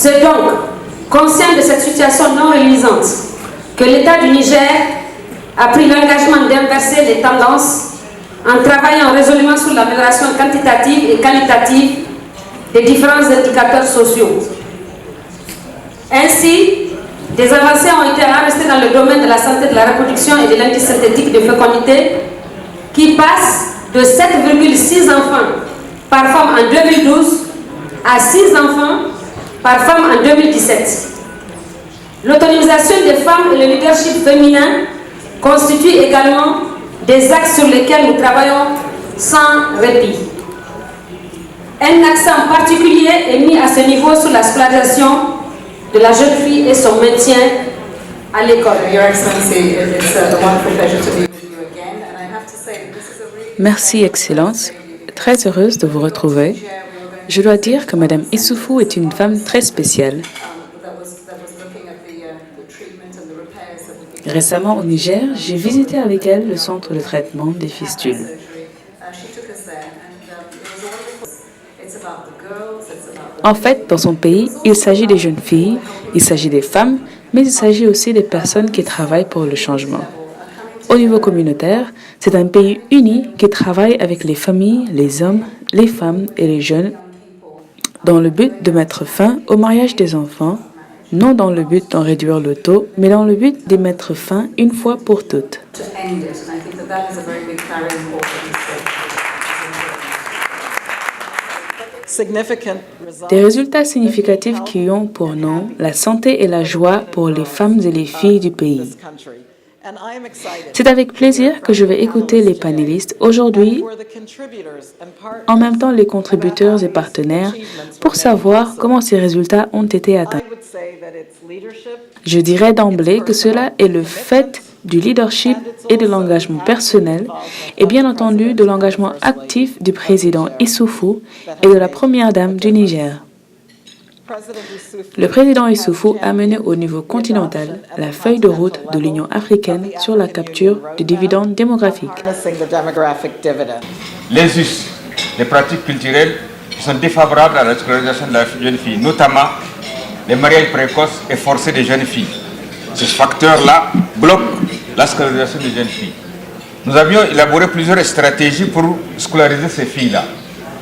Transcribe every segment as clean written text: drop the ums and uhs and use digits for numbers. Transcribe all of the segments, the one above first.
C'est donc conscient de cette situation non réalisante que l'État du Niger a pris l'engagement d'inverser les tendances en travaillant résolument sur l'amélioration quantitative et qualitative des différents indicateurs sociaux. Ainsi, des avancées ont été enregistrées dans le domaine de la santé de la reproduction et de l'indice synthétique de fécondité qui passe de 7,6 enfants par femme en 2012 à 6 enfants par femme en 2017. L'autonomisation des femmes et le leadership féminin constituent également des axes sur lesquels nous travaillons sans répit. Un accent particulier est mis à ce niveau sur la scolarisation de la jeune fille et son maintien à l'école. Merci, Excellence. Très heureuse de vous retrouver. Je dois dire que Madame Issoufou est une femme très spéciale. Récemment au Niger, j'ai visité avec elle le centre de traitement des fistules. En fait, dans son pays, il s'agit des jeunes filles, il s'agit des femmes, mais il s'agit aussi des personnes qui travaillent pour le changement. Au niveau communautaire, c'est un pays uni qui travaille avec les familles, les hommes, les femmes et les jeunes dans le but de mettre fin au mariage des enfants, non dans le but d'en réduire le taux, mais dans le but d'y mettre fin une fois pour toutes. Des résultats significatifs qui ont pour nom la santé et la joie pour les femmes et les filles du pays. C'est avec plaisir que je vais écouter les panélistes aujourd'hui, en même temps les contributeurs et partenaires, pour savoir comment ces résultats ont été atteints. Je dirais d'emblée que cela est le fait du leadership et de l'engagement personnel et bien entendu de l'engagement actif du président Issoufou et de la première dame du Niger. Le président Issoufou a mené au niveau continental la feuille de route de l'Union africaine sur la capture du dividende démographique. Les us, les pratiques culturelles qui sont défavorables à la scolarisation de la jeune fille, notamment les mariages précoces et forcés des jeunes filles. Ces facteurs-là bloquent la scolarisation des jeunes filles. Nous avions élaboré plusieurs stratégies pour scolariser ces filles-là.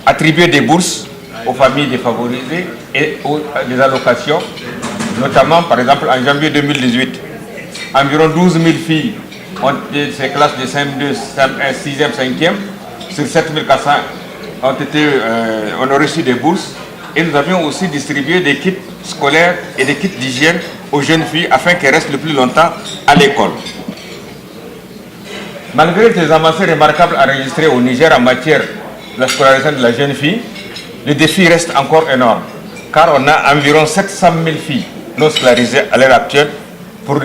Attribuer des bourses aux familles défavorisées et des allocations, notamment par exemple en janvier 2018, environ 12 000 filles ont été ces classes de CM2, CM1, 6e, 5e, sur 7 400 ont reçu des bourses et nous avions aussi distribué des kits scolaires et des kits d'hygiène aux jeunes filles afin qu'elles restent le plus longtemps à l'école. Malgré ces avancées remarquables enregistrées au Niger en matière de la scolarisation de la jeune fille, le défi reste encore énorme, car on a environ 700 000 filles non scolarisées à l'heure actuelle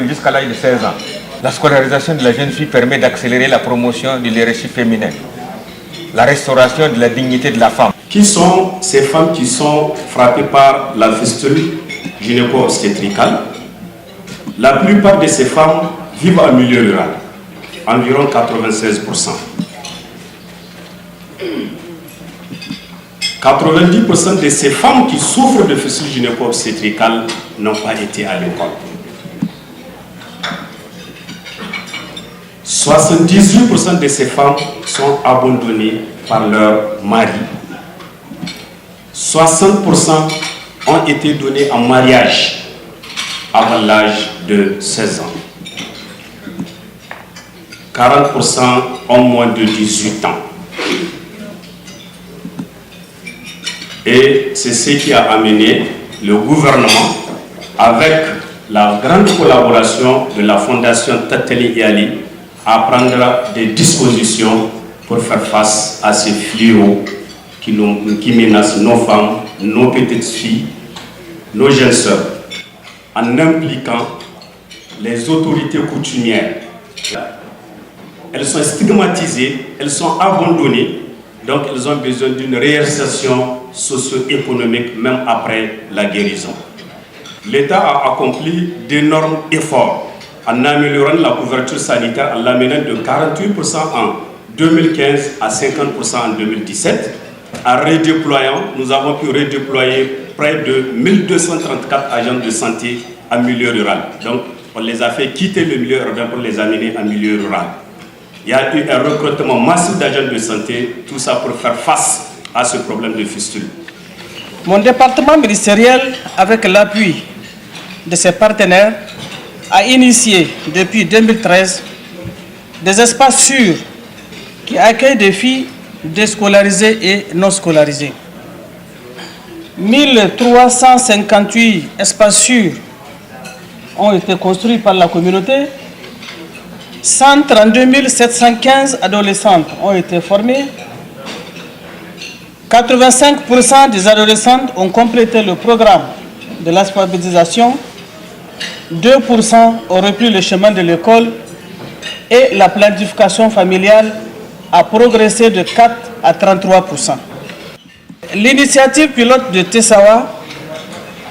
jusqu'à l'âge de 16 ans. La scolarisation de la jeune fille permet d'accélérer la promotion du leadership féminin, la restauration de la dignité de la femme. Qui sont ces femmes qui sont frappées par la fistule gynéco-obstétricale? La plupart de ces femmes vivent en milieu rural, environ 96%. 90% de ces femmes qui souffrent de fistule gynéco-obstétricale n'ont pas été à l'école. 78% de ces femmes sont abandonnées par leur mari. 60% ont été données en mariage avant l'âge de 16 ans. 40% ont moins de 18 ans. Et c'est ce qui a amené le gouvernement, avec la grande collaboration de la Fondation Tateli Yali, à prendre des dispositions pour faire face à ces fléaux qui menacent nos femmes, nos petites filles, nos jeunes sœurs, en impliquant les autorités coutumières. Elles sont stigmatisées, elles sont abandonnées, donc elles ont besoin d'une réinsertion socio-économique même après la guérison. L'État a accompli d'énormes efforts en améliorant la couverture sanitaire, en l'amenant de 48% en 2015 à 50% en 2017, en redéployant, nous avons pu redéployer près de 1234 agents de santé en milieu rural. Donc, on les a fait quitter le milieu urbain pour les amener en milieu rural. Il y a eu un recrutement massif d'agents de santé, tout ça pour faire face à ce problème de fistule. Mon département ministériel, avec l'appui de ses partenaires, a initié depuis 2013 des espaces sûrs qui accueillent des filles déscolarisées et non scolarisées. 1358 espaces sûrs ont été construits par la communauté. 132 715 adolescentes ont été formées. 85% des adolescentes ont complété le programme de l'alphabétisation. 2% ont repris le chemin de l'école et la planification familiale a progressé de 4 à 33%. L'initiative pilote de Tessawa,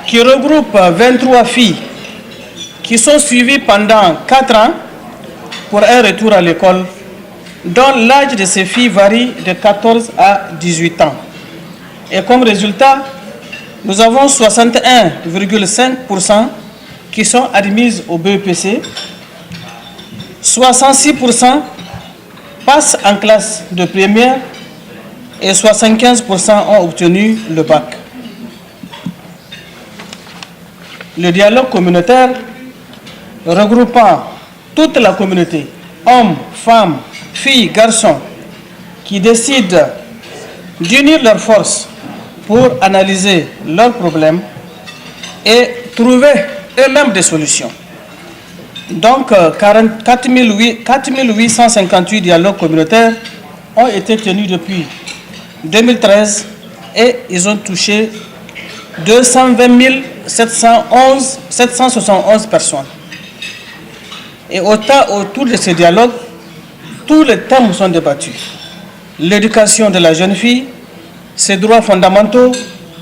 qui regroupe 23 filles qui sont suivies pendant 4 ans pour un retour à l'école, dont l'âge de ces filles varie de 14 à 18 ans. Et comme résultat, nous avons 61,5% qui sont admises au BEPC, 66% passent en classe de première et 75% ont obtenu le bac. Le dialogue communautaire regroupant toute la communauté, hommes, femmes, filles, garçons, qui décident d'unir leurs forces pour analyser leurs problèmes et trouver eux-mêmes des solutions. Donc, 4 858 dialogues communautaires ont été tenus depuis 2013 et ils ont touché 220 771 personnes. Et autour de ces dialogues, tous les thèmes sont débattus. L'éducation de la jeune fille, ses droits fondamentaux,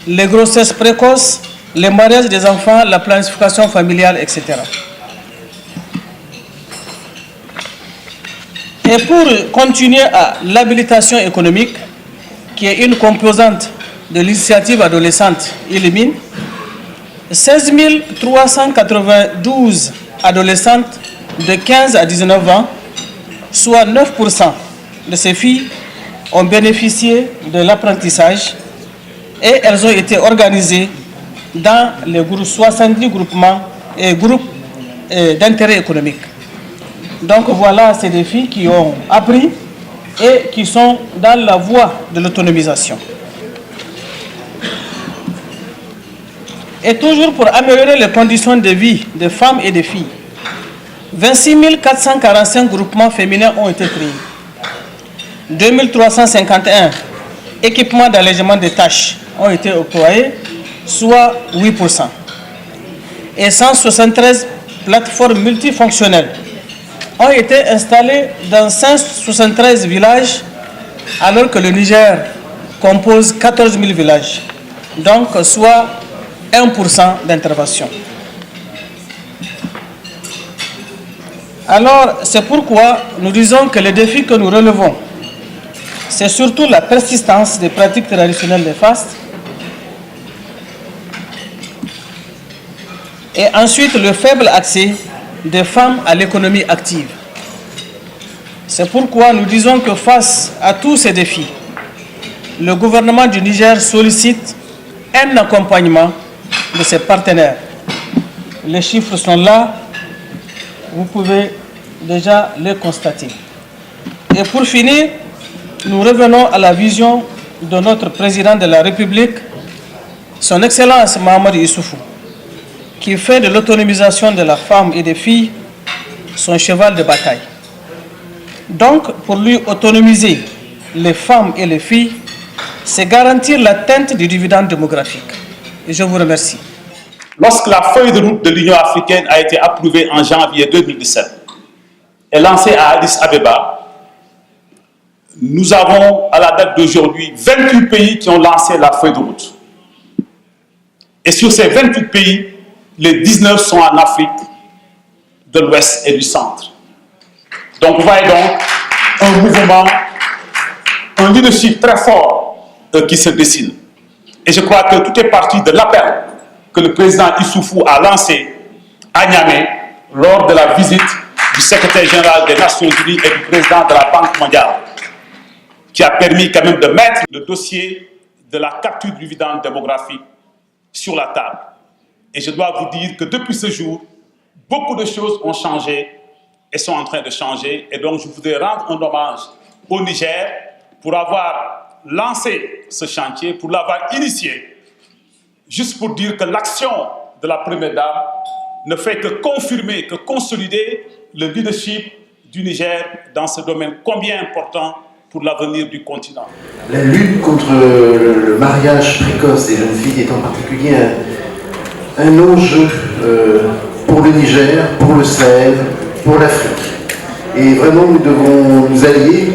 les grossesses précoces, les mariages des enfants, la planification familiale, etc. Et pour continuer à l'habilitation économique, qui est une composante de l'initiative adolescente ILUMINE, 16 392 adolescentes de 15 à 19 ans, soit 9% de ces filles, ont bénéficié de l'apprentissage et elles ont été organisées dans les groupes, 70 groupements et groupes d'intérêt économique. Donc voilà, c'est des filles qui ont appris et qui sont dans la voie de l'autonomisation. Et toujours pour améliorer les conditions de vie des femmes et des filles, 26 445 groupements féminins ont été créés. 2351 équipements d'allègement des tâches ont été octroyés, soit 8%. Et 173 plateformes multifonctionnelles ont été installées dans 173 villages, alors que le Niger compose 14 000 villages, donc soit 1% d'intervention. Alors, c'est pourquoi nous disons que le défi que nous relevons, c'est surtout la persistance des pratiques traditionnelles néfastes et ensuite le faible accès des femmes à l'économie active. C'est pourquoi nous disons que face à tous ces défis, le gouvernement du Niger sollicite un accompagnement de ses partenaires. Les chiffres sont là, vous pouvez déjà les constater. Et pour finir, nous revenons à la vision de notre président de la République, son Excellence Mahamadou Issoufou, qui fait de l'autonomisation de la femme et des filles son cheval de bataille. Donc, pour lui autonomiser les femmes et les filles, c'est garantir l'atteinte du dividende démographique. Et je vous remercie. Lorsque la feuille de route de l'Union africaine a été approuvée en janvier 2017 et lancée à Addis Abeba, nous avons, à la date d'aujourd'hui, 28 pays qui ont lancé la feuille de route. Et sur ces 28 pays, les 19 sont en Afrique de l'Ouest et du Centre. Donc, vous voyez donc un mouvement, un leadership très fort qui se dessinent. Et je crois que tout est parti de l'appel que le président Issoufou a lancé à Niamey lors de la visite du secrétaire général des Nations Unies et du président de la Banque mondiale, qui a permis quand même de mettre le dossier de la capture du dividende démographique sur la table. Et je dois vous dire que depuis ce jour, beaucoup de choses ont changé et sont en train de changer. Et donc je voudrais rendre un hommage au Niger pour avoir lancé ce chantier, pour l'avoir initié, juste pour dire que l'action de la Première Dame ne fait que confirmer, que consolider le leadership du Niger dans ce domaine combien important pour l'avenir du continent. La lutte contre le mariage précoce des jeunes filles est en particulier un enjeu pour le Niger, pour le Sahel, pour l'Afrique. Et vraiment, nous devons nous allier,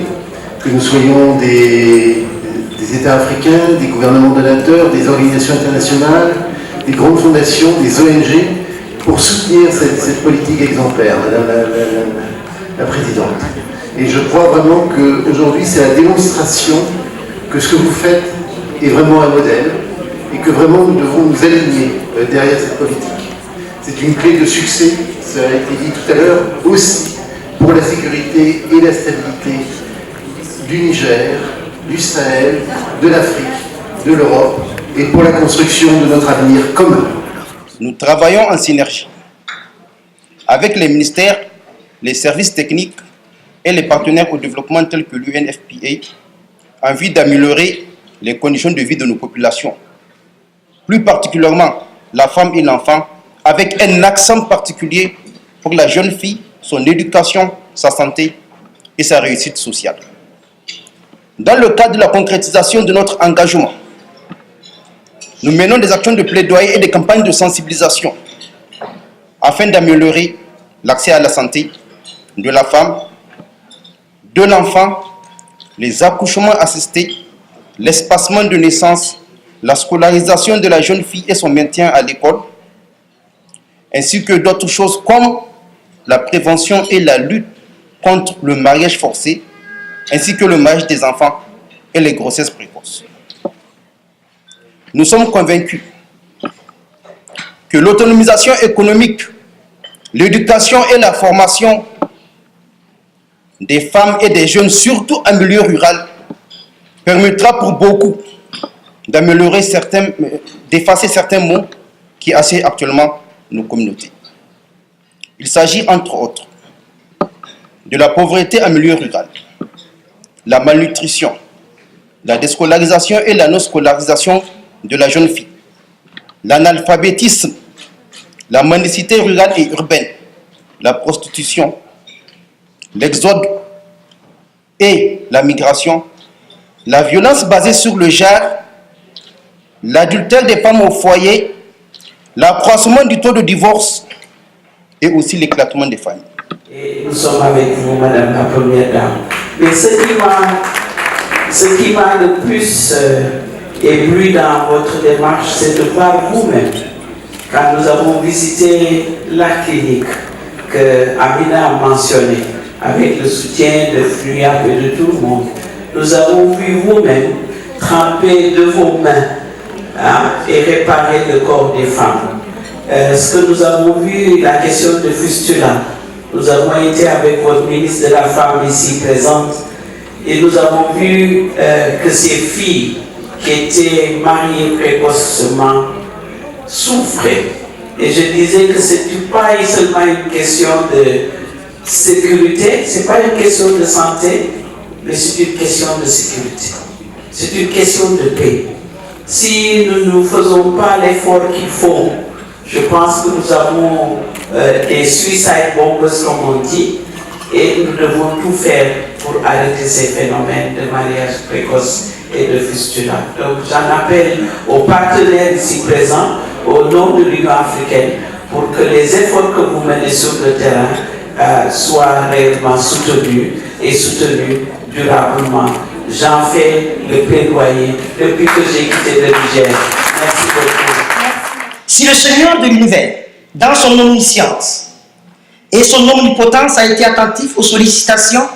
que nous soyons des États africains, des gouvernements donateurs, des organisations internationales, des grandes fondations, des ONG, pour soutenir cette politique exemplaire, Madame la Présidente. Et je crois vraiment qu'aujourd'hui, c'est la démonstration que ce que vous faites est vraiment un modèle et que vraiment nous devons nous aligner derrière cette politique. C'est une clé de succès, ça a été dit tout à l'heure, aussi pour la sécurité et la stabilité du Niger, du Sahel, de l'Afrique, de l'Europe et pour la construction de notre avenir commun. Nous travaillons en synergie avec les ministères, les services techniques et les partenaires au développement tels que l'UNFPA en vue d'améliorer les conditions de vie de nos populations, plus particulièrement la femme et l'enfant, avec un accent particulier pour la jeune fille, son éducation, sa santé et sa réussite sociale. Dans le cadre de la concrétisation de notre engagement, nous menons des actions de plaidoyer et des campagnes de sensibilisation afin d'améliorer l'accès à la santé de la femme, de l'enfant, les accouchements assistés, l'espacement de naissance, la scolarisation de la jeune fille et son maintien à l'école, ainsi que d'autres choses comme la prévention et la lutte contre le mariage forcé, ainsi que le mariage des enfants et les grossesses précoces. Nous sommes convaincus que l'autonomisation économique, l'éducation et la formation des femmes et des jeunes, surtout en milieu rural, permettra pour beaucoup d'améliorer d'effacer certains maux qui assiègent actuellement nos communautés. Il s'agit entre autres de la pauvreté en milieu rural, la malnutrition, la déscolarisation et la non-scolarisation de la jeune fille, l'analphabétisme, la mendicité rurale et urbaine, la prostitution, l'exode et la migration, la violence basée sur le genre, l'adultère des femmes au foyer, l'accroissement du taux de divorce et aussi l'éclatement des familles. Et nous sommes avec vous, Madame la Première Dame. Mais ce qui m'a le plus ébloui dans votre démarche, c'est de voir vous-même, quand nous avons visité la clinique que Amina a mentionnée, avec le soutien de FLUAP et de tout le monde, nous avons vu vous-même tremper de vos mains et réparer le corps des femmes. Ce que nous avons vu, la question de fistula, nous avons été avec votre ministre de la Femme ici présente et nous avons vu que ces filles qui étaient mariées précocement souffraient. Et je disais que ce n'est pas seulement une question de sécurité, ce n'est pas une question de santé, mais c'est une question de sécurité. C'est une question de paix. Si nous ne faisons pas l'effort qu'il faut, je pense que nous avons des suicide bombers, comme on dit, et nous devons tout faire pour arrêter ces phénomènes de mariage précoce et de fistula. Donc j'en appelle aux partenaires ici présents, au nom de l'Union africaine, pour que les efforts que vous menez sur le terrain soient réellement soutenus et soutenus durablement. J'en fais le plaidoyer depuis que j'ai quitté le Niger. Merci beaucoup. Si le Seigneur de l'univers, dans son omniscience et son omnipotence, a été attentif aux sollicitations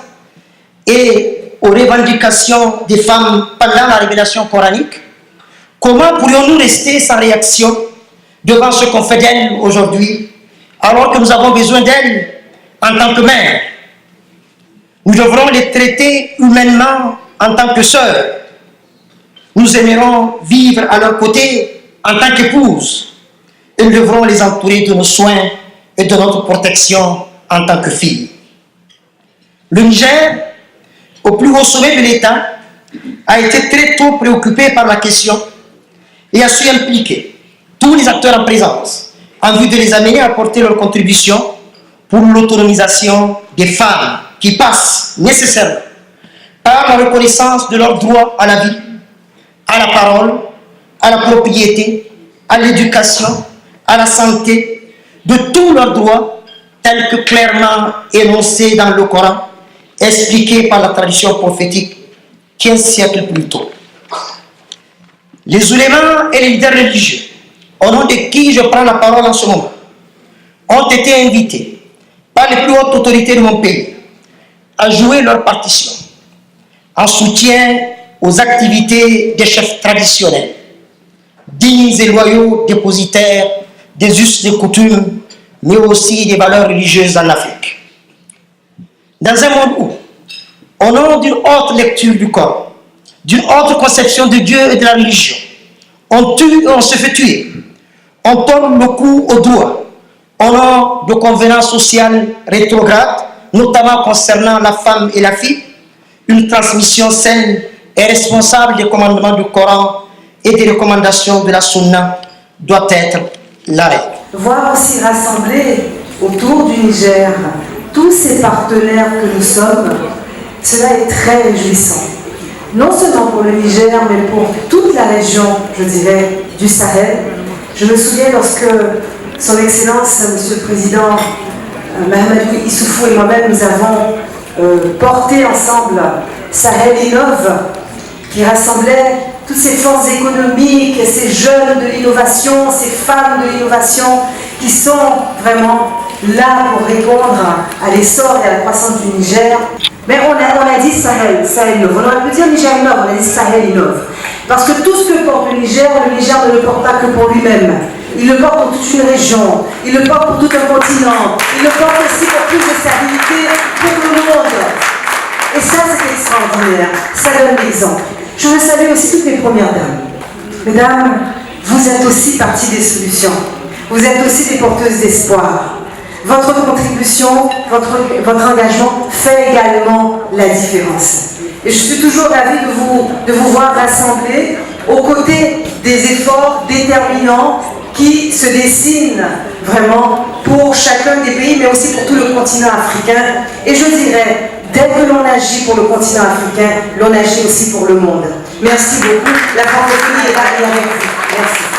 et aux revendications des femmes pendant la révélation coranique, comment pourrions-nous rester sans réaction devant ce qu'on fait d'elles aujourd'hui, alors que nous avons besoin d'elles en tant que mères? Nous devrons les traiter humainement en tant que sœurs. Nous aimerons vivre à leur côté en tant qu'épouses. Et nous devrons les entourer de nos soins et de notre protection en tant que filles. Le Niger, au plus haut sommet de l'État, a été très tôt préoccupé par la question et a su impliquer tous les acteurs en présence en vue de les amener à apporter leur contribution pour l'autonomisation des femmes qui passe nécessairement par la reconnaissance de leur droit à la vie, à la parole, à la propriété, à l'éducation, à la santé, de tous leurs droits tels que clairement énoncés dans le Coran, expliqués par la tradition prophétique 15 siècles plus tôt. Les oulémas et les leaders religieux, au nom de qui je prends la parole en ce moment, ont été invités par les plus hautes autorités de mon pays à jouer leur partition en soutien aux activités des chefs traditionnels, dignes et loyaux dépositaires des us et coutumes, mais aussi des valeurs religieuses en Afrique. Dans un monde où, au nom d'une haute lecture du Coran, d'une autre conception de Dieu et de la religion, on tue et on se fait tuer, on tourne le cou au doigt, au nom de convenances sociales rétrogrades, notamment concernant la femme et la fille, une transmission saine et responsable des commandements du Coran et des recommandations de la Sunna doit être la règle. Voir aussi rassembler autour du Niger tous ces partenaires que nous sommes, cela est très réjouissant. Non seulement pour le Niger, mais pour toute la région, je dirais, du Sahel. Je me souviens lorsque Son Excellence, Monsieur le Président Mahamadou Issoufou et moi-même, nous avons porté ensemble Sahel Innove, qui rassemblait toutes ces forces économiques, ces jeunes de l'innovation, ces femmes de l'innovation, qui sont vraiment là pour répondre à l'essor et à la croissance du Niger. Mais on a dit Sahel Innove. On aurait pu dire Niger Innove, on a dit Sahel Innove. Parce que tout ce que porte le Niger ne le porte pas que pour lui-même. Il le porte pour toute une région, il le porte pour tout un continent, il le porte aussi pour plus de stabilité pour le monde. Et ça, c'est extraordinaire. Ça donne l'exemple. Je veux saluer aussi toutes les premières dames. Mesdames, vous êtes aussi partie des solutions. Vous êtes aussi des porteuses d'espoir. Votre contribution, votre engagement fait également la différence. Et je suis toujours ravie de vous voir rassemblés aux côtés des efforts déterminants qui se dessinent vraiment pour chacun des pays, mais aussi pour tout le continent africain. Et je dirais, dès que l'on agit pour le continent africain, l'on agit aussi pour le monde. Merci beaucoup. La francophonie est là et avec vous. Merci.